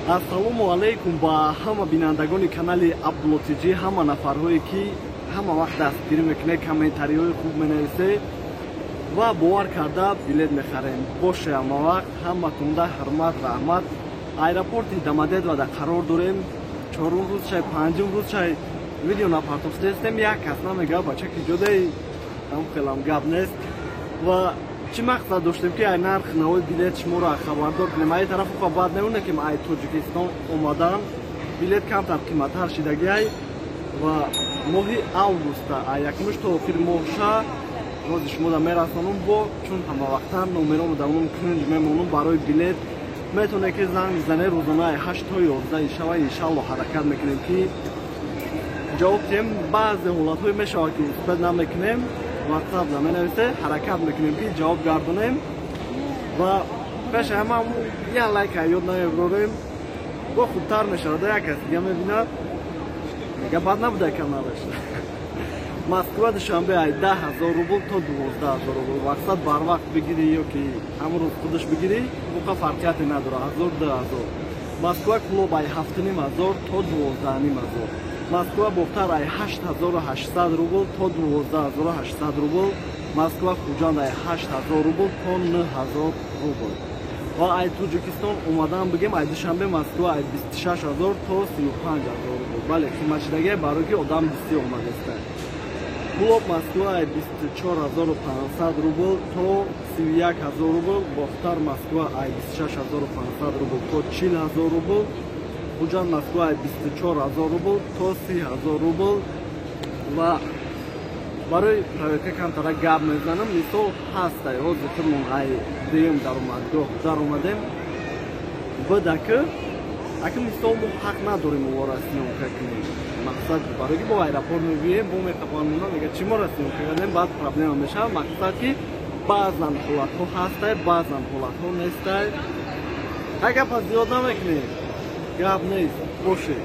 Ассалому алейкум ба ҳама бинандагони канали Абдуллотиҷӣ, ҳама нафарҳое ки ҳама вақт дастгирӣ мекунед, комментариҳои хуб менависед ва бовар карда билет мехарем. Боше ҳама вақт ҳаматунда ҳурмат, раҳмат. Аэропорти Домодедовада қарор дорем. Чорум рӯз чай, панҷум рӯз чай видео напартофтестем. Як кас намега бачаки ҷодаи ҳам хелам гап нест. Ва чӣ мақсад доштем ки ай нархи навои билет шуморо хабардор кунем. Ай тарафу хабар намунеким ай Тоҷикистон омадан билет камтар қиматтар шидагиай ва моҳи августа ай якумш то охири моҳша рози шумода мерасонум бо чун ҳамавақтан номеромо дар он кунҷ мемонум барои билет. Метавонед ки занг бизанед рӯзона ай 8 то 11 шава иншаллоҳ ҳаракат мекунем ки ҷавоб диҳем. баъзе ҳолатҳое мешавад ки успед намекунем, ватсап наменависе, ҳаракат мекунем ки ҷавоб гардонем ва пеши ҳама як лайк ёд намебурорем. го хубтар мешавад, як кас дига мебинад мега бад набуда каналаш. Москва душанбе ай 10,000 рубл то 12,000 рубл. Мақсад барвақт бигирӣ ё ки ҳамон рӯз худаш бигирӣ, буқа фарқияте надорад. 1000-2000. Москва клуб ай 7,500 то 12,500. Москва бохтар ай 8800 рубл то 12800 рубл. Москва хуҷанд ай 8000 рубл то 9000 рубл. ва ай Тоҷикистон омадан бигем ай душанбе Москва ай 26000 то 35000 рубл. бале қиматшидагиай барои ки одам бисёр омадеста. клуб Москва ай 24500 рубл то 31000 рубл. бохтар Москва ай 26500 рубл то 40000 рубл. хуҷанд Москва ай 24000 рубл то 30000 рубл. ва барои проверка камтара гап мезанам. мисол ҳастай ҳозирмон ай дуюм даромадгоҳ даромадем буда ки ака мисол мо ҳақ надорем ово расиёнка кунем. мақсад барои ки бо аэропорт мегӯем бо мехабармона мега чӣ мо расиёнка кардем, баъд проблема мешавад. мақсад ки баъзан ҳолатҳо ҳастай, баъзан ҳолатҳо нестай. ай гапа зиёд намекунем, гап нест. боше.